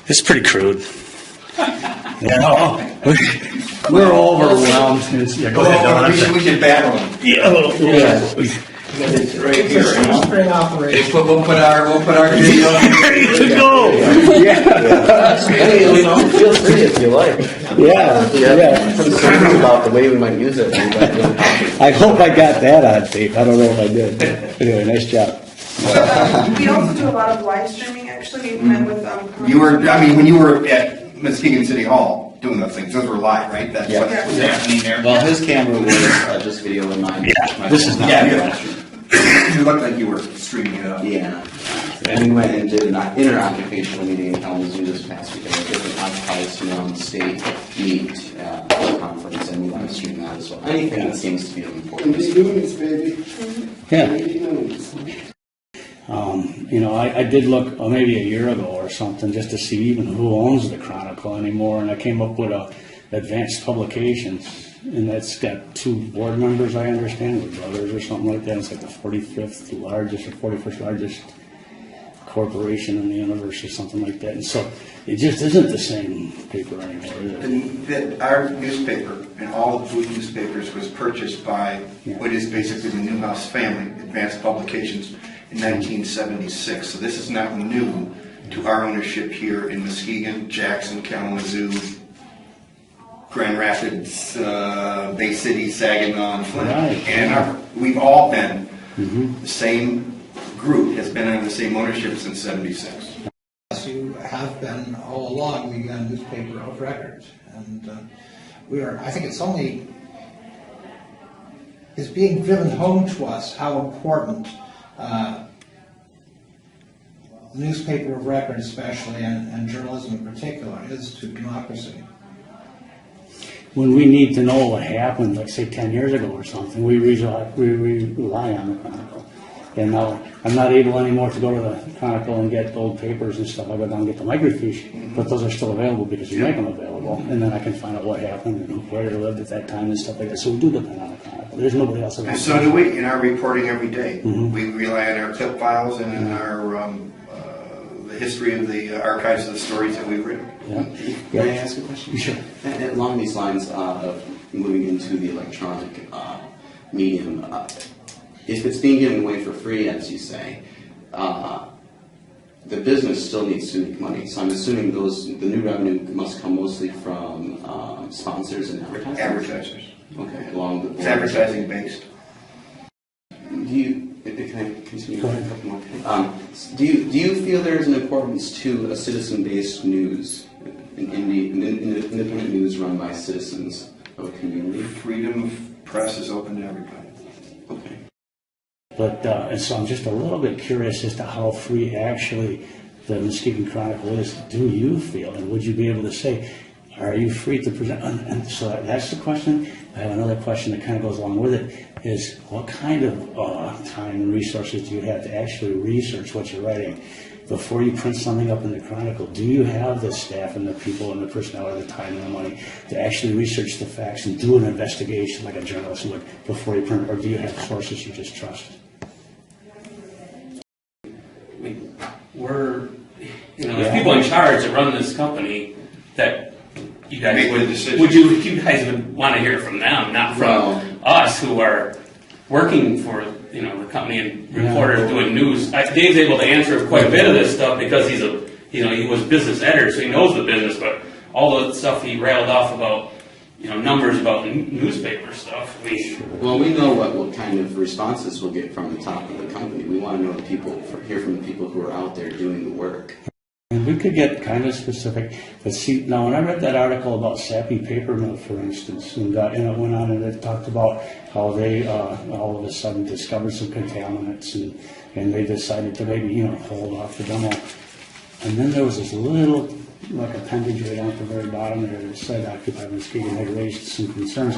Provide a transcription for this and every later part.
It's pretty crude. We're overwhelmed. Yeah, go ahead, Don. We should battle them. It's right here. Spring operation. We'll put our video. Ready to go. Feel free if you like. Yeah. Concerns about the way we might use it. I hope I got that on tape. I don't know if I did. Anyway, nice job. We also do a lot of live streaming, actually. We met with You were, when you were at Muskegon City Hall doing those things, those were live, right? That's Yeah. what was happening there. Well, his camera was just video and mine. Yeah, this is not. Yeah, you looked like you were streaming it up. Yeah. And we went and did an inter-occupational meeting in Kalamazoo this past weekend. Different occupiers from around the state meet at the conference, and we live stream that as well. Anything that seems to be of importance. Yeah. I did look maybe a year ago or something just to see even who owns the Chronicle anymore, and I came up with Advanced Publications, and that's got 2 board members, I understand, or brothers or something like that. It's like the 45th largest or 41st largest corporation in the universe or something like that. And so it just isn't the same paper anymore, is it? Our newspaper and all of the Booth newspapers was purchased by what is basically the Newhouse family, Advanced Publications, in 1976. So this is not new to our ownership here in Muskegon, Jackson, Kalamazoo, Grand Rapids, Bay City, Saginaw, and Flint. Right. And we've all been, the same group has been under the same ownership since 76. You have been all along the newspaper of record, and I think it's being driven home to us how important newspaper of record especially, and journalism in particular, is to democracy. When we need to know what happened, like say 10 years ago or something, we rely on the Chronicle. And now I'm not able anymore to go to the Chronicle and get old papers and stuff. I go down and get the microfiche, but those are still available because you make them available. And then I can find out what happened and where they lived at that time and stuff like that. So we do depend on the Chronicle. There's nobody else available. And so do we in our reporting every day. We rely on our clip files and in our the history of the archives of the stories that we've written. Can I ask a question? Sure. And along these lines of moving into the electronic medium, if it's being given away for free, as you say, the business still needs to make money. So I'm assuming the new revenue must come mostly from sponsors and advertisers? Advertisers. Okay, along the board. It's advertising based. Can I continue? Go ahead. A couple more. Do you feel there is an importance to a citizen-based news, an independent news run by citizens of a community? Freedom of press is open to everybody. Okay. But and so I'm just a little bit curious as to how free actually the Muskegon Chronicle is. Do you feel, and would you be able to say, are you free to present? And so that's the question. I have another question that kind of goes along with it, is what kind of time and resources do you have to actually research what you're writing before you print something up in the Chronicle? Do you have the staff and the people and the personnel or the time and the money to actually research the facts and do an investigation like a journalist would before you print it, or do you have sources you just trust? We're, there's people in charge that run this company that you guys Make the decision. you guys would want to hear from them, not from us who are working for the company and reporters doing news. Dave's able to answer quite a bit of this stuff because he's he was business editor, so he knows the business. But all the stuff he rattled off about numbers about newspaper stuff. Well, we know what kind of responses we'll get from the top of the company. We want to know hear from the people who are out there doing the work. And we could get kind of specific, but see, now when I read that article about Sappy Paper Mill, for instance, and it went on and it talked about how they all of a sudden discovered some contaminants and they decided to maybe hold off the demo. And then there was this little appendage right down at the very bottom there that said Occupy Muskegon had raised some concerns.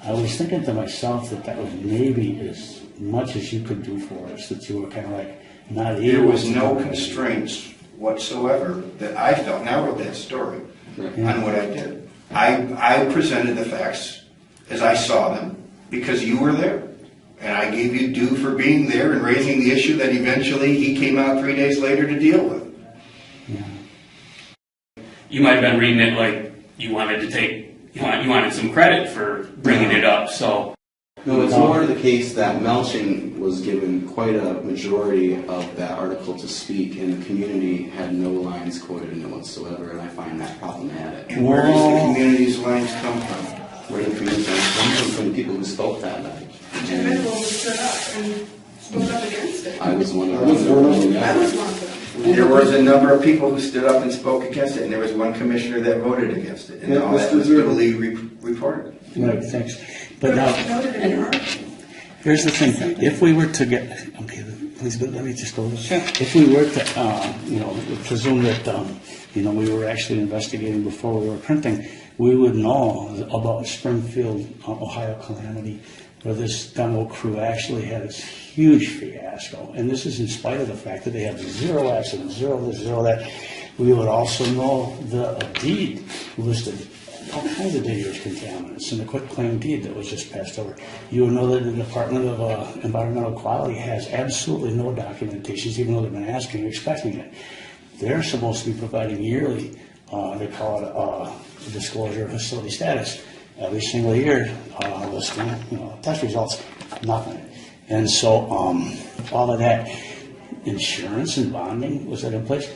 I was thinking to myself that was maybe as much as you could do for us, that you were kind of like not able. There was no constraints whatsoever that I felt. Now I wrote that story on what I did. I presented the facts as I saw them because you were there. And I gave you due for being there and raising the issue that eventually he came out 3 days later to deal with. you might have been reading it like you wanted to take, you wanted some credit for bringing it up, so. No, it's more the case that Melching was given quite a majority of that article to speak, and the community had no lines quoted in it whatsoever, and I find that problematic. And where does the community's lines come from? Where the community lines come from the people who spoke that night. Individuals who stood up and spoke up against it. I was one of I was them. one of them. There was a number of people who stood up and spoke against it, and there was one commissioner that voted against it, and all that was duly reported. Right, thanks. But now, Noted in your article. here's the thing, if we were to get, okay, please, but let me just go. If we were to, presume that, we were actually investigating before we were printing, we would know about Springfield, Ohio calamity, where this demo crew actually had this huge fiasco. And this is in spite of the fact that they had 0 accidents, 0 this, 0 that. We would also know the deed listed all kinds of dangerous contaminants in the quitclaim deed that was just passed over. You will know that the Department of Environmental Quality has absolutely no documentations, even though they've been asking and expecting it. They're supposed to be providing yearly, they call it a disclosure of facility status. Every single year, listing, test results, nothing. And so all of that insurance and bonding, was that in place?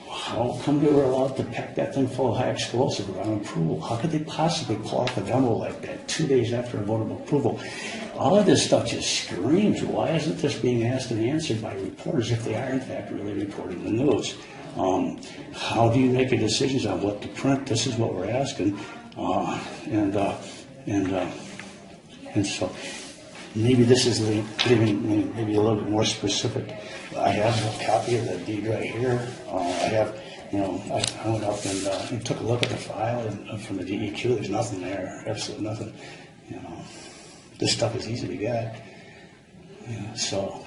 How come they were allowed to pack that thing full of high explosive without approval? How could they possibly pull off a demo like that 2 days after a vote of approval? All of this stuff just screams, why isn't this being asked and answered by reporters if they are in fact really reporting the news? How do you make a decision on what to print? This is what we're asking. And so maybe this is leaving maybe a little bit more specific. I have a copy of the deed right here. I have, I went up and took a look at the file from the DEQ. There's nothing there, absolutely nothing. This stuff is easy to get. So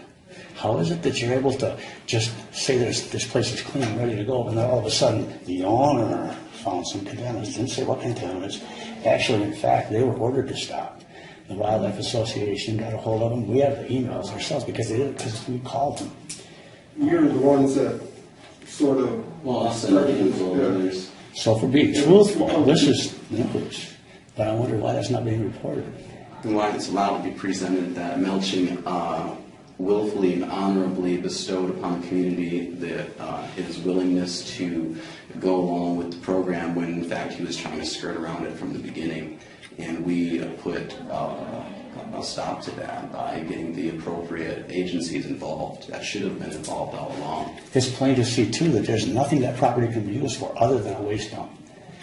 how is it that you're able to just say this place is clean and ready to go, and then all of a sudden the owner found some contaminants? Didn't say what contaminants. Actually, in fact, they were ordered to stop. The Wildlife Association got a hold of them. We have the emails ourselves because we called them. You're the ones that sort of. Well, us and other people, others. So for being truthful, this is news. But I wonder why that's not being reported. And why it's allowed to be presented that Melching willfully and honorably bestowed upon the community his willingness to go along with the program when in fact he was trying to skirt around it from the beginning. And we put a stop to that by getting the appropriate agencies involved that should have been involved all along. It's plain to see too that there's nothing that property can be used for other than a waste dump.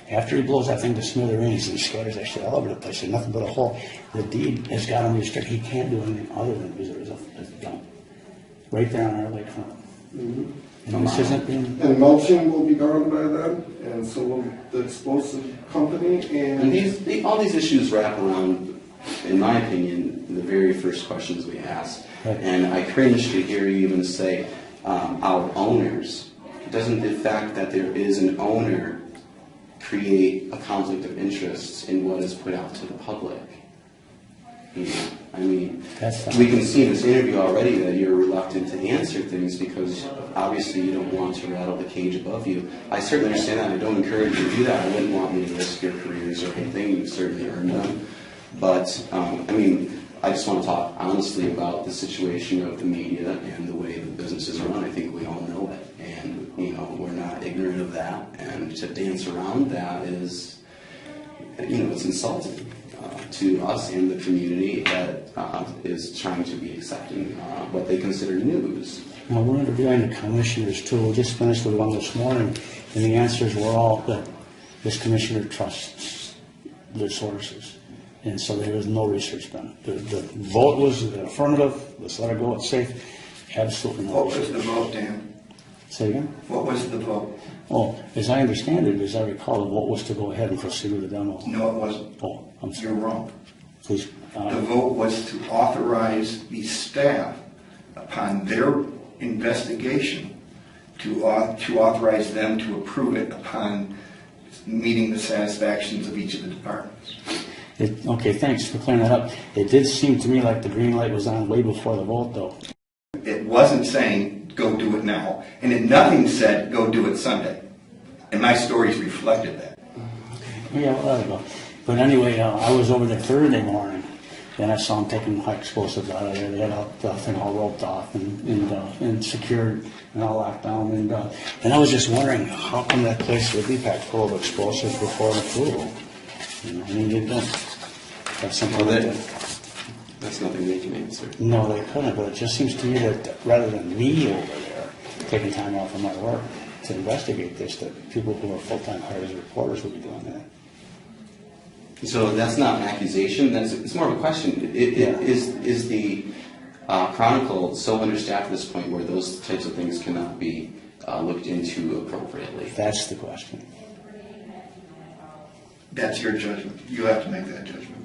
After he blows that thing to smithereens and scatters that shit all over the place, there's nothing but a hole. The deed has got him restricted. He can't do anything other than use it as a dump. Right there on our lakefront. Mm-hmm. And this isn't being... And mulching will be gone by then, and so will the explosive company, And all these issues wrap around, in my opinion, the very first questions we asked. Right. And I cringe to hear you even say our owners. Doesn't the fact that there is an owner create a conflict of interests in what is put out to the public? I mean, we can see in this interview already that you're reluctant to answer things because obviously you don't want to rattle the cage above you. I certainly understand that. I don't encourage you to do that. I wouldn't want you to risk your careers or anything. You've certainly earned them. But, I just want to talk honestly about the situation of the media and the way the business is run. I think we all know it. And, we're not ignorant of that. And to dance around that is, it's insulting to us and the community that is trying to be accepting what they consider news. Now, we're interviewing the commissioners too. We just finished with one this morning, and the answers were all that this commissioner trusts their sources. And so there was no research done. The vote was affirmative. Let's let it go. It's safe. Absolutely no What was research. the vote, Dan? Say again? What was the vote? Oh, as I understand it, as I recall, the vote was to go ahead and proceed with the demo. No, it wasn't. Oh, I'm sorry. You're wrong. Please. The vote was to authorize the staff, upon their investigation, to authorize them to approve it upon meeting the satisfactions of each of the departments. Okay, thanks for clearing that up. It did seem to me like the green light was on way before the vote, though. It wasn't saying, go do it now. And nothing said, go do it Sunday. And my stories reflected that. Yeah, well, I don't know. But anyway, I was over there Thursday morning, and I saw them taking high explosives out of there. They had the thing all roped off and secured and all locked down. And I was just wondering, how come that place would be packed full of explosives before the approval? You know, I mean, they don't have something like that. That's nothing they can answer. No, they couldn't, but it just seems to me that rather than me over there taking time off from my work to investigate this, that people who are full-time hired as reporters would be doing that. So that's not an accusation. It's more of a question. Is the Chronicle so understaffed at this point where those types of things cannot be looked into appropriately? That's the question. That's your judgment. You have to make that judgment.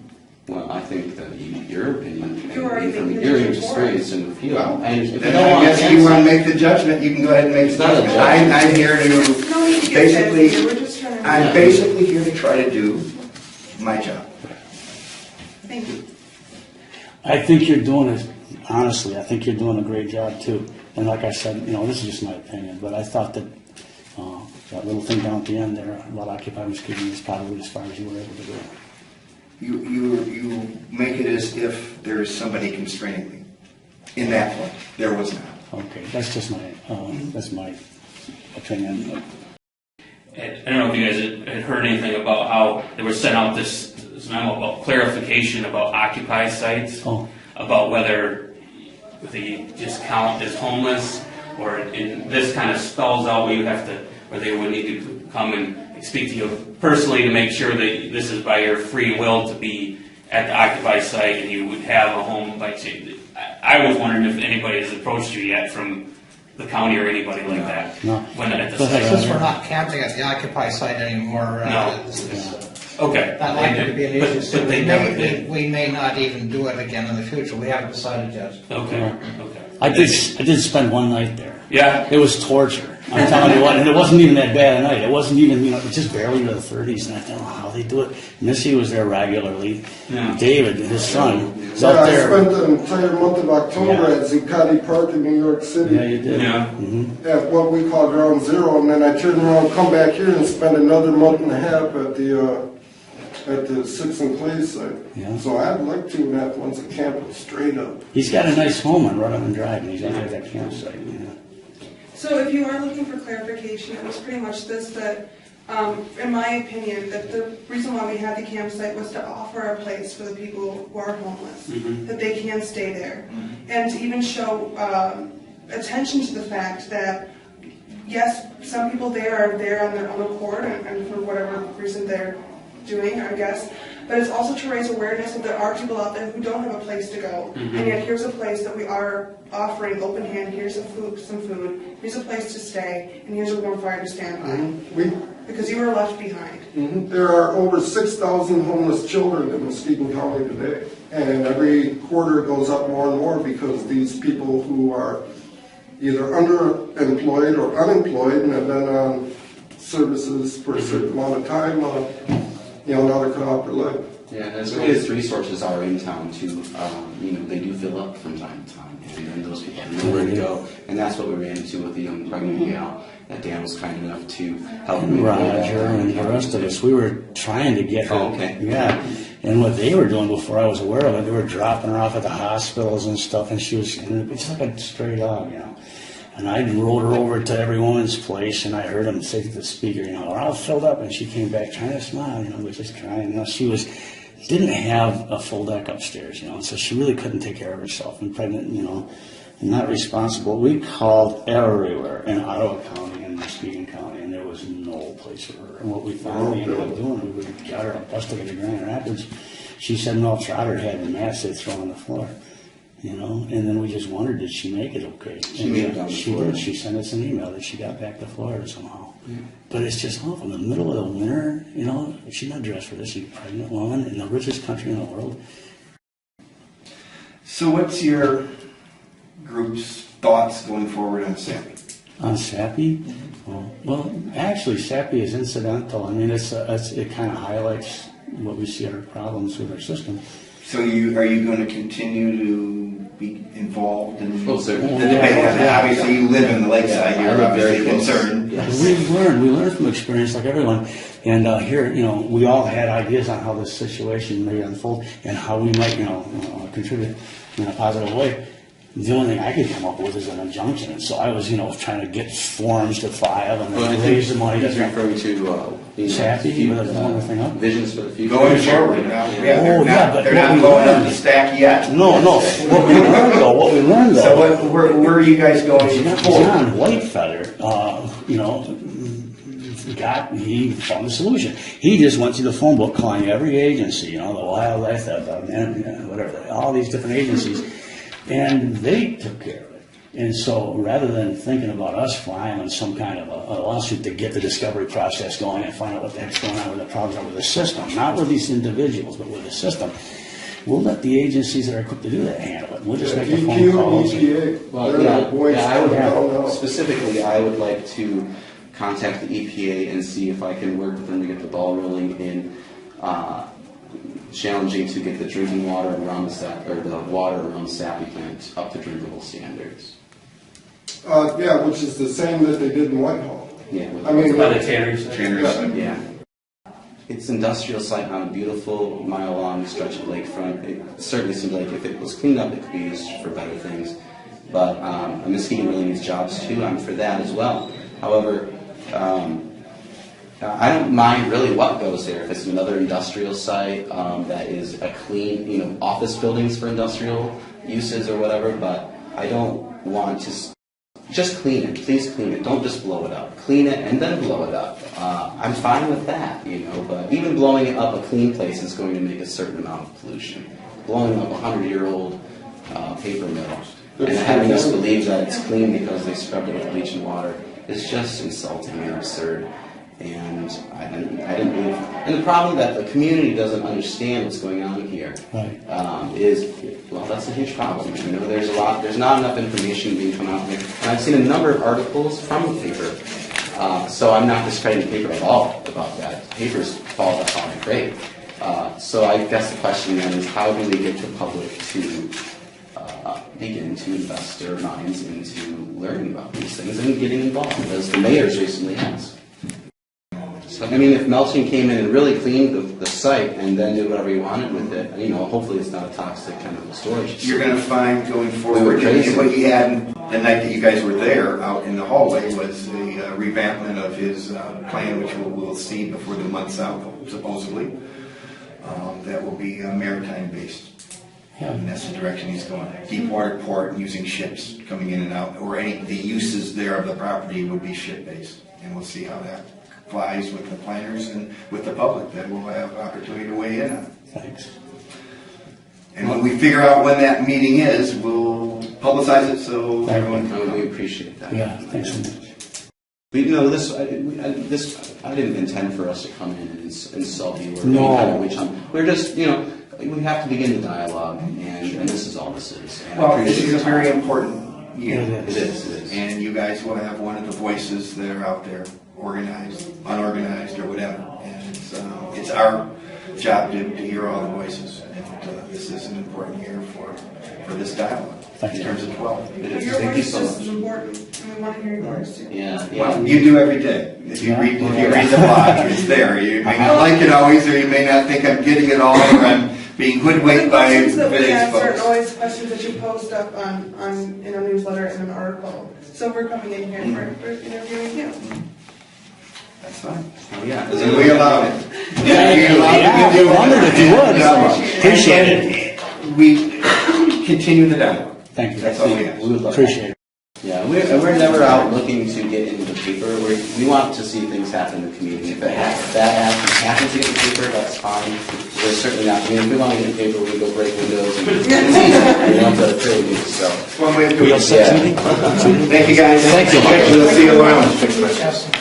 Well, I think that your opinion, You already and from made the your judgment experience in the field, Well, I understand. If then you don't I want guess to if you want to answer, make the judgment, you can go ahead and make the It's not a judgment. judgment. I'm here to, No need to get basically, fancy, we're just trying to. I'm basically here to try to do my job. Thank you. I think you're doing it, honestly, I think you're doing a great job too. And like I said, you know, this is just my opinion, but I thought that that little thing down at the end there about Occupy Muskegon is probably as far as you were able to do. You make it as if there is somebody constraining me. In that point, there was not. Okay, that's just my opinion. I don't know if you guys had heard anything about how they were sent out this memo about clarification about Occupy sites, about whether the just count as homeless, or this kind of spells out where you have to, where they would need to come and speak to you personally to make sure that this is by your free will to be at the Occupy site and you would have a home by. I was wondering if anybody has approached you yet from the county or anybody like that. No. When at the Go ahead, site. Since we're not camping at the Occupy site anymore, No. this is Okay. not likely to be an issue. So But they never did. we may not even do it again in the future. We haven't decided yet. Okay. Okay. I did spend one night there. Yeah. It was torture. I'm telling you what, and it wasn't even that bad a night. It wasn't even, you know, just barely into the 30s, and I don't know how they do it. Missy was there regularly. Yeah. David, his son, was Yeah, out I there. spent the entire month of October Yeah. at Zuccotti Park in New York City. Yeah, you did. Yeah. At what we call Ground Zero, and then I turned around, come back here, and spend another month and a half at the Six and Clay site. Yeah. So I'd like 2.5 months of camping straight up. He's got a nice home on Rutherford Drive, and he's out there at that campsite. You know. So if you are looking for clarification, it was pretty much this, that, in my opinion, that the reason why we had the campsite was to offer a place for the people who are homeless, that they can stay there. And to even show attention to the fact that, yes, some people there are there on their own accord and for whatever reason they're doing, I guess, but it's also to raise awareness that there are people out there who don't have a place to go, and yet here's a place that we are offering open hand, here's some food, here's a place to stay, and here's a warm fire to stand by. Because you were left behind. There are over 6,000 homeless children in Muskegon County today, and every quarter it goes up more and more because these people who are either underemployed or unemployed and have been on services for a certain amount of time, now they're cut off their life. Yeah, as great as resources are in town too, they do fill up from time to time, and then those people have nowhere to go, and that's what we ran into with the young pregnant gal that Dan was kind enough to help me. Roger and the rest of us, we were trying to get her. Oh, okay. Yeah, and what they were doing before I was aware of it, they were dropping her off at the hospitals and stuff, and she was it's like a stray dog, you know. And I rode her over to every woman's place, and I heard them say to the speaker, we're all filled up, and she came back trying to smile, but just crying. She didn't have a full deck upstairs, and so she really couldn't take care of herself, and pregnant, and not responsible. We called everywhere in Ottawa County and Muskegon County, and there was no place for her. And what we finally ended up doing, we got her a bus ticket to Grand Rapids. She said Mel Trotter had the mats they throw on the floor. And then we just wondered, did she make it okay? She made it on the floor. Did. She sent us an email that she got back to Florida somehow. Yeah. But it's just awful. In the middle of the winter, she's not dressed for this. She's a pregnant woman in the richest country in the world. So what's your group's thoughts going forward on SAPI? On SAPI? Well, actually, SAPI is incidental. I mean, it kind of highlights what we see are problems with our system. So are you going to continue to be involved in Oh, the certainly. debate? Obviously, you live in the lakeside, I you're live very obviously close. concerned. Yes. We learn from experience like everyone. And here, we all had ideas on how this situation may unfold and how we might, contribute in a positive way. The only thing I could come up with is an injunction. And so I was, trying to get forms to file and Well, I then think raise the money. he's referring to Sappy, with the one thing up? visions for the future. Going forward now, Oh, yeah, but they're what not we blowing up learned- the stack yet. No. What we learned though. So where are you guys going forward? John Whitefeather, he found the solution. He just went through the phone book calling every agency, the wildlife, whatever, all these different agencies, and they took care of it. And so rather than thinking about us filing some kind of a lawsuit to get the discovery process going and find out what the heck's going on with the problems are with the system, not with these individuals, but with the system, we'll let the agencies that are equipped to do that handle it. We'll just make the phone EQ, calls. EPA, Well, they're not boys I would down now. specifically, I would like to contact the EPA and see if I can work with them to get the ball rolling in challenging to get the drinking water around the water around the Sappy plant up to drinkable standards. Which is the same that they did in Whitehall. Yeah, I mean, By the tanneries. yeah. It's an industrial site on a beautiful mile-long stretch of lakefront. It certainly seems like if it was cleaned up, it could be used for better things. But Muskegon really needs jobs too. I'm for that as well. However, I don't mind really what goes there. If it's another industrial site that is a clean, office buildings for industrial uses or whatever. But I don't want to. Just clean it. Please clean it. Don't just blow it up. Clean it and then blow it up. I'm fine with that, but even blowing it up a clean place is going to make a certain amount of pollution. Blowing up a 100-year-old paper mill and having us believe that it's clean because they scrubbed it with bleach and water is just insulting and absurd. And I didn't believe. And the problem that the community doesn't understand what's going on here is, well, that's a huge problem. There's not enough information being come out here. And I've seen a number of articles from the paper. So I'm not discrediting the paper at all about that. Papers fall on it great. So I guess the question then is, how do we get the public to begin to invest their minds into learning about these things and getting involved, as the mayor's recently has. So, if Melton came in and really cleaned the site and then did whatever he wanted with it, hopefully it's not a toxic chemical storage. You're going to find going forward, what he had the night that you guys were there out in the hallway was a revampment of his plan, which we'll see before the month's out, supposedly. That will be maritime based. And that's the direction he's going. Deep water port using ships coming in and out, or the uses there of the property would be ship based. And we'll see how that flies with the planners and with the public that will have opportunity to weigh in on. Thanks. And when we figure out when that meeting is, we'll publicize it so everyone can We appreciate that. Yeah, thanks so much. I didn't intend for us to come in and insult you or No. any kind of witch hunt. We're just, we have to begin the dialogue, and this is all this is. And I Well, this appreciate is a your very time. important year. It is. And you guys will have one of the voices that are out there, organized, unorganized, or whatever. And it's our job to hear all the voices. And this is an important year for this dialogue Thank in you. terms of 12. It is. Your Thank you voice so is much. important, and we want to hear your voice too. Yeah. Well, you do every day. If you read the blog, it's there. You may not like it always, or you may not think I'm getting it all, or I'm being The hoodwinked by questions that we various ask aren't folks. always questions that you post up in a newsletter and an article. So we're coming in here for interviewing you. That's fine. Oh, yeah. And we allow it. Yeah, we wondered if you would. Appreciate it. We continue the dialogue. Thank you. That's all we ask. We would love Appreciate it. Yeah, we're never out looking to get into the paper. We want to see things happen in the community. If that happens to get in the paper, that's fine. We're certainly not. If we want to get in the paper, we go break windows and it's easy. We want to really do so. One way of doing it. Set meeting? Thank you, guys. Thank you. We'll see you around.